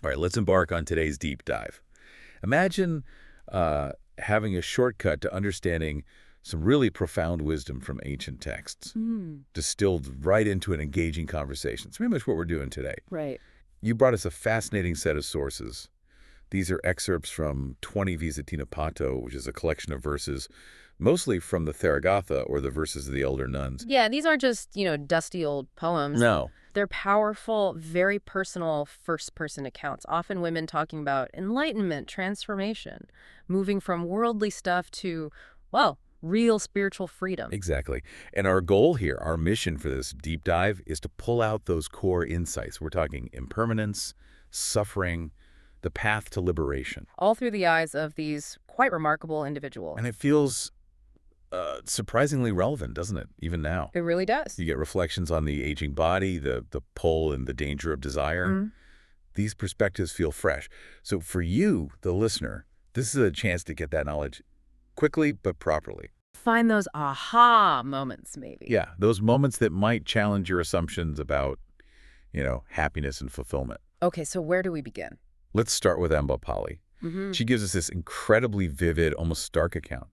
All right, let's embark on today's deep dive. Imagine having a shortcut to understanding some really profound wisdom from ancient texts, distilled right into an engaging conversation. It's pretty much what we're doing today. Right. You brought us a fascinating set of sources. These are excerpts from 20 Vīsatinipāto, which is a collection of verses, mostly from the Therīgāthā, or the verses of the elder nuns. Yeah, these aren't just, dusty old poems. No. They're powerful, very personal first-person accounts, often women talking about enlightenment, transformation, moving from worldly stuff to, well, real spiritual freedom. Exactly. And our goal here, our mission for this deep dive, is to pull out those core insights. We're talking impermanence, suffering, the path to liberation. All through the eyes of these quite remarkable individuals. And it feels surprisingly relevant, doesn't it, even now? It really does. You get reflections on the aging body, the pull and the danger of desire. These perspectives feel fresh. So for you, the listener, this is a chance to get that knowledge quickly but properly. Find those aha moments, maybe. Yeah, those moments that might challenge your assumptions about, happiness and fulfillment. Okay, so where do we begin? Let's start with Ambapālī. She gives us this incredibly vivid, almost stark account.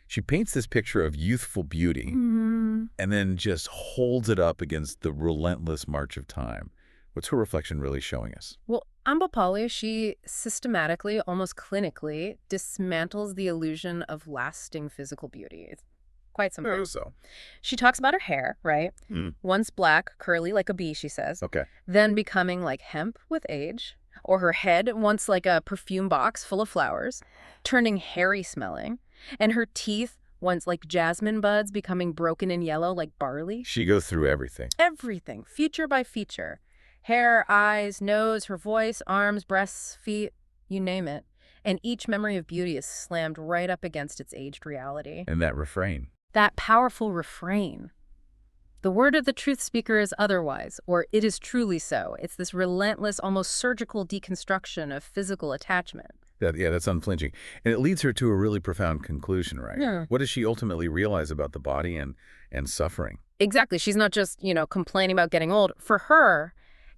She paints this picture of youthful beauty and then just holds it up against the relentless march of time. What's her reflection really showing us? Well, Ambapālī, she systematically, almost clinically, dismantles the illusion of lasting physical beauty. It's quite something. Oh, so. She talks about her hair, right? Once black, curly like a bee, she says. Okay. Then becoming like hemp with age. Or her head, once like a perfume box full of flowers, turning hairy smelling. And her teeth, once like jasmine buds, becoming broken and yellow like barley. She goes through everything. Everything, feature by feature. Hair, eyes, nose, her voice, arms, breasts, feet, you name it. And each memory of beauty is slammed right up against its aged reality. And that refrain. That powerful refrain. The word of the truth speaker is otherwise, or it is truly so. It's this relentless, almost surgical deconstruction of physical attachment. That's unflinching. And it leads her to a really profound conclusion, right? Yeah. What does she ultimately realize about the body and suffering? Exactly. She's not just, complaining about getting old. For her,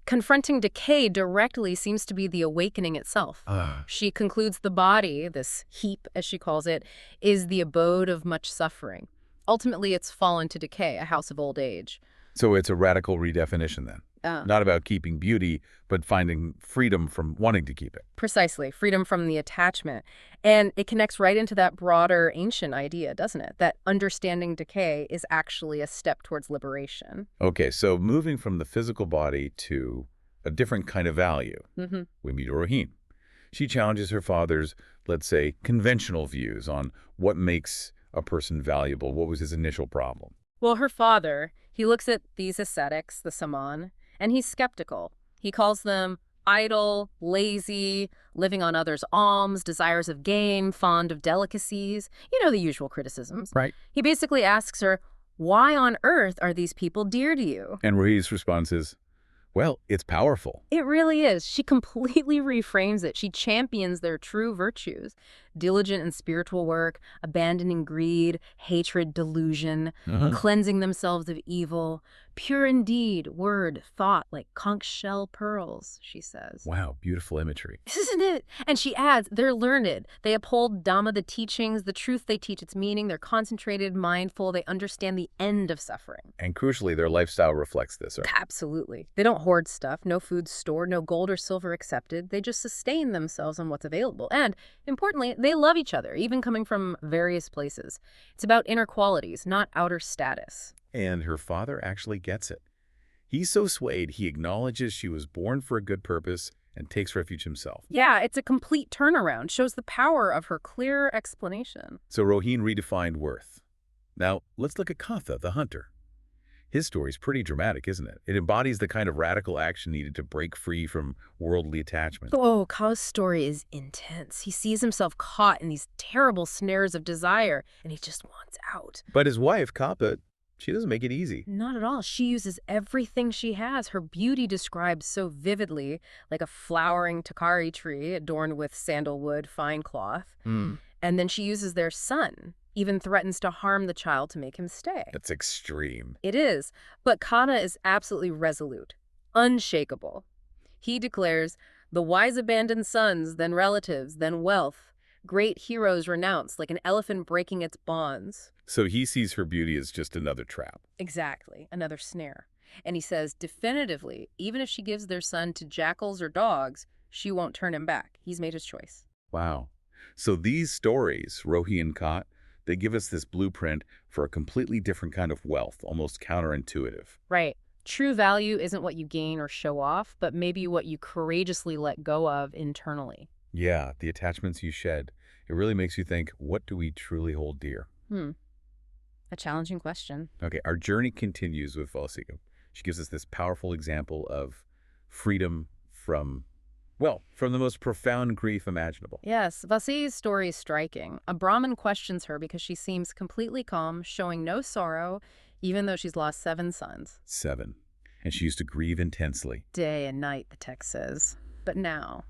confronting decay directly seems to be the awakening itself. She concludes the body, this heap, as she calls it, is the abode of much suffering. Ultimately, it's fallen to decay, a house of old age. So it's a radical redefinition then. Not about keeping beauty, but finding freedom from wanting to keep it. Precisely. Freedom from the attachment. And it connects right into that broader ancient idea, doesn't it? That understanding decay is actually a step towards liberation. Okay, so moving from the physical body to a different kind of value, we meet Rohiṇī. She challenges her father's, let's say, conventional views on what makes a person valuable. What was his initial problem? Well, her father, he looks at these ascetics, the saman, and he's skeptical. He calls them idle, lazy, living on others' alms, desires of gain, fond of delicacies. The usual criticisms. Right. He basically asks her, why on earth are these people dear to you? And Rohi's response is, well, it's powerful. It really is. She completely reframes it. She champions their true virtues. Diligent in spiritual work, abandoning greed, hatred, delusion, cleansing themselves of evil, pure in deed, word, thought, like conch shell pearls, she says. Wow, beautiful imagery. Isn't it? And she adds, they're learned. They uphold Dhamma, the teachings, the truth they teach its meaning. They're concentrated, mindful. They understand the end of suffering. And crucially, their lifestyle reflects this. Right? Absolutely. They don't hoard stuff, no food stored, no gold or silver accepted. They just sustain themselves on what's available. And, importantly, they love each other, even coming from various places. It's about inner qualities, not outer status. And her father actually gets it. He's so swayed, he acknowledges she was born for a good purpose and takes refuge himself. Yeah, it's a complete turnaround. Shows the power of her clear explanation. So Rohiṇī redefined worth. Now, let's look at Kāḷa, the hunter. His story's pretty dramatic, isn't it? It embodies the kind of radical action needed to break free from worldly attachment. Oh, Kāḷa's story is intense. He sees himself caught in these terrible snares of desire, and he just wants out. But his wife, Cāpā, she doesn't make it easy. Not at all. She uses everything she has. Her beauty described so vividly, like a flowering takari tree adorned with sandalwood, fine cloth. And then she uses their son, even threatens to harm the child to make him stay. That's extreme. It is. But Kāļa is absolutely resolute, unshakable. He declares, The wise abandon sons, then relatives, then wealth. Great heroes renounce, like an elephant breaking its bonds. So he sees her beauty as just another trap. Exactly, another snare. And he says, definitively, even if she gives their son to jackals or dogs, she won't turn him back. He's made his choice. Wow. So these stories, Rohiṇī and Kāļa, they give us this blueprint for a completely different kind of wealth, almost counterintuitive. Right. True value isn't what you gain or show off, but maybe what you courageously let go of internally. Yeah, the attachments you shed. It really makes you think, what do we truly hold dear? A challenging question. Okay, our journey continues with Vāseṭṭhi. She gives us this powerful example of freedom from the most profound grief imaginable. Yes, Vāseṭṭhi's story is striking. A Brahmin questions her because she seems completely calm, showing no sorrow, even though she's lost 7 sons. 7. And she used to grieve intensely. Day and night, the text says. But now,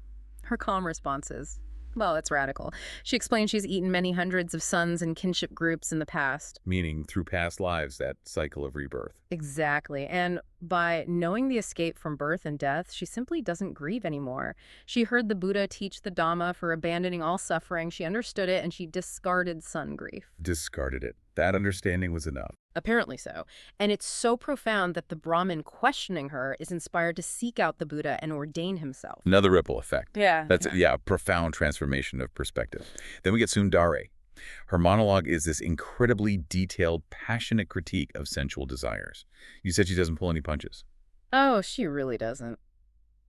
her calm response is, well, it's radical. She explains she's eaten many hundreds of sons in kinship groups in the past. Meaning, through past lives, that cycle of rebirth. Exactly. And by knowing the escape from birth and death, she simply doesn't grieve anymore. She heard the Buddha teach the Dhamma for abandoning all suffering. She understood it, and she discarded son grief. Discarded it. That understanding was enough. Apparently so. And it's so profound that the Brahmin questioning her is inspired to seek out the Buddha and ordain himself. Another ripple effect. Yeah. That's a profound transformation of perspective. Then we get Sundarī. Her monologue is this incredibly detailed, passionate critique of sensual desires. You said she doesn't pull any punches. Oh, she really doesn't.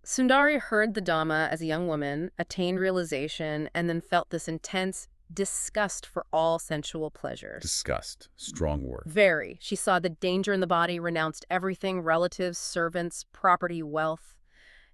Sundarī heard the Dhamma as a young woman, attained realization, and then felt this intense disgust for all sensual pleasures. Disgust. Strong word. Very. She saw the danger in the body, renounced everything, relatives, servants, property, wealth.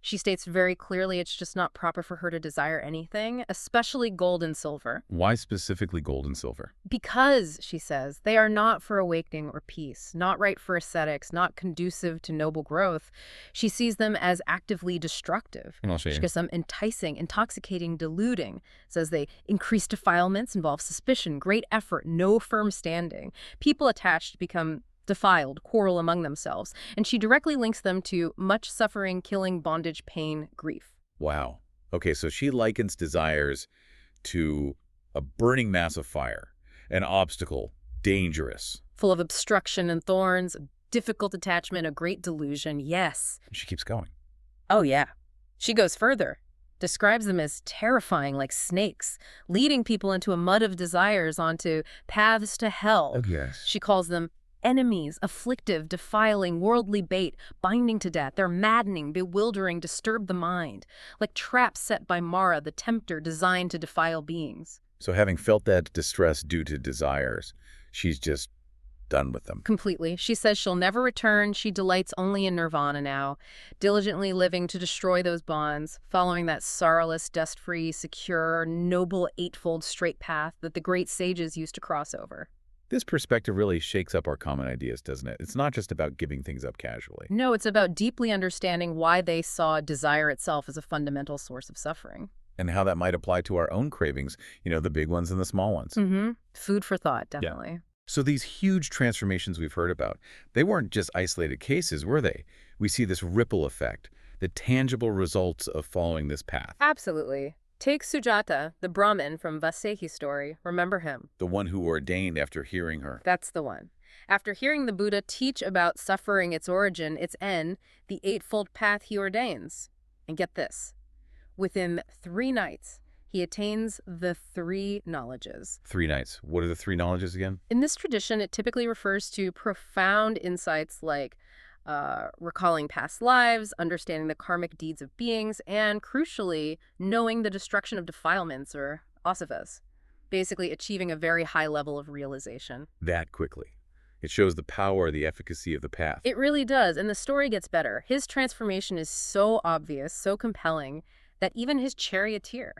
She states very clearly it's just not proper for her to desire anything, especially gold and silver. Why specifically gold and silver? Because, she says, they are not for awakening or peace, not right for ascetics, not conducive to noble growth. She sees them as actively destructive. And I'll show you. She gives them enticing, intoxicating, deluding. Says they increase defilements, involve suspicion, great effort, no firm standing. People attached become defiled, quarrel among themselves, and she directly links them to much suffering, killing, bondage, pain, grief. Wow. Okay, so she likens desires to a burning mass of fire, an obstacle, dangerous. Full of obstruction and thorns, difficult attachment, a great delusion, yes. She keeps going. Oh, yeah. She goes further. Describes them as terrifying, like snakes, leading people into a mud of desires onto paths to hell. Oh, yes. She calls them enemies, afflictive, defiling, worldly bait, binding to death. They're maddening, bewildering, disturb the mind, like traps set by Mara, the tempter designed to defile beings. So having felt that distress due to desires, she's just done with them. Completely. She says she'll never return. She delights only in nirvana now, diligently living to destroy those bonds, following that sorrowless, dust-free, secure, noble eightfold straight path that the great sages used to cross over. This perspective really shakes up our common ideas, doesn't it? It's not just about giving things up casually. No, it's about deeply understanding why they saw desire itself as a fundamental source of suffering. And how that might apply to our own cravings, the big ones and the small ones. Food for thought, definitely. Yeah. So these huge transformations we've heard about, they weren't just isolated cases, were they? We see this ripple effect, the tangible results of following this path. Absolutely. Take Sujata, the Brahmin from Vāseṭṭhi's story. Remember him. The one who ordained after hearing her. That's the one. After hearing the Buddha teach about suffering, its origin, its end, the eightfold path he ordains. And get this. Within 3 nights, he attains the 3 knowledges. 3 nights. What are the 3 knowledges again? In this tradition, it typically refers to profound insights like recalling past lives, understanding the karmic deeds of beings, and, crucially, knowing the destruction of defilements, or asavas. Basically achieving a very high level of realization. That quickly. It shows the power, the efficacy of the path. It really does, and the story gets better. His transformation is so obvious, so compelling, that even his charioteer.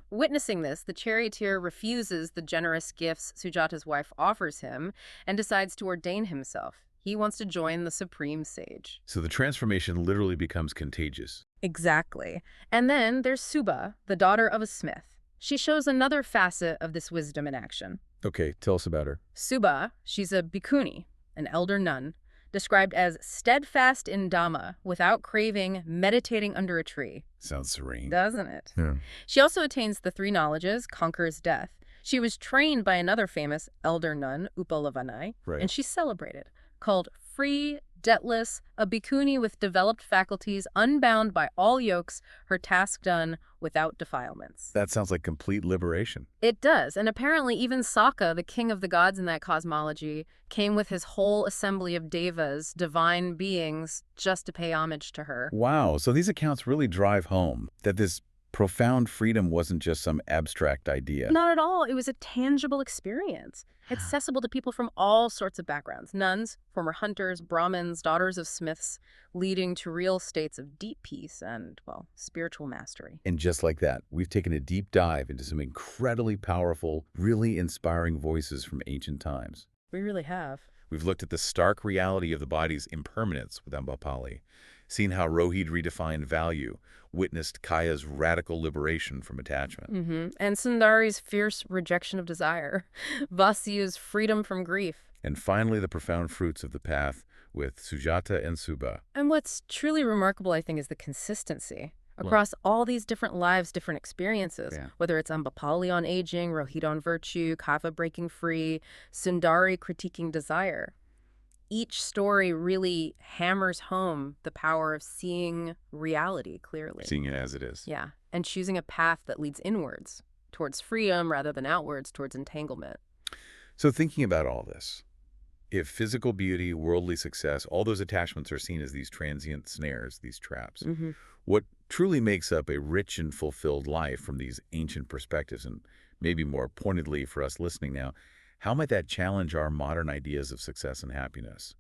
Witnessing this, the charioteer refuses the generous gifts Sujata's wife offers him and decides to ordain himself. He wants to join the supreme sage. So the transformation literally becomes contagious. Exactly. And then there's Suba, the daughter of a smith. She shows another facet of this wisdom in action. Okay, tell us about her. Suba, she's a bhikkhuni, an elder nun, described as steadfast in Dhamma, without craving, meditating under a tree. Sounds serene. Doesn't it? Yeah. She also attains the three knowledges, conquers death. She was trained by another famous elder nun, Upalavanai, Right. and she's celebrated, called free, debtless, a bhikkhuni with developed faculties, unbound by all yokes, her task done without defilements. That sounds like complete liberation. It does, and apparently even Sangha, the king of the gods in that cosmology, came with his whole assembly of devas, divine beings, just to pay homage to her. Wow, so these accounts really drive home that this profound freedom wasn't just some abstract idea. Not at all. It was a tangible experience, accessible to people from all sorts of backgrounds. Nuns, former hunters, Brahmins, daughters of smiths, leading to real states of deep peace and, well, spiritual mastery. And just like that, we've taken a deep dive into some incredibly powerful, really inspiring voices from ancient times. We really have. We've looked at the stark reality of the body's impermanence with Ambapālī, seen how Rohiṇī redefined value, witnessed Kāya's radical liberation from attachment. And Sundarí's fierce rejection of desire, Vāsiyu's freedom from grief. And finally, the profound fruits of the path with Sujata and Subha. And what's truly remarkable, I think, is the consistency. Across all these different lives, different experiences, whether it's Ambapālī on aging, Rohiṇī on virtue, Cāpā breaking free, Sundarī critiquing desire. Each story really hammers home the power of seeing reality clearly. Seeing it as it is. Yeah, and choosing a path that leads inwards, towards freedom rather than outwards, towards entanglement. So thinking about all this, if physical beauty, worldly success, all those attachments are seen as these transient snares, these traps, what truly makes up a rich and fulfilled life from these ancient perspectives, and maybe more pointedly for us listening now, how might that challenge our modern ideas of success and happiness?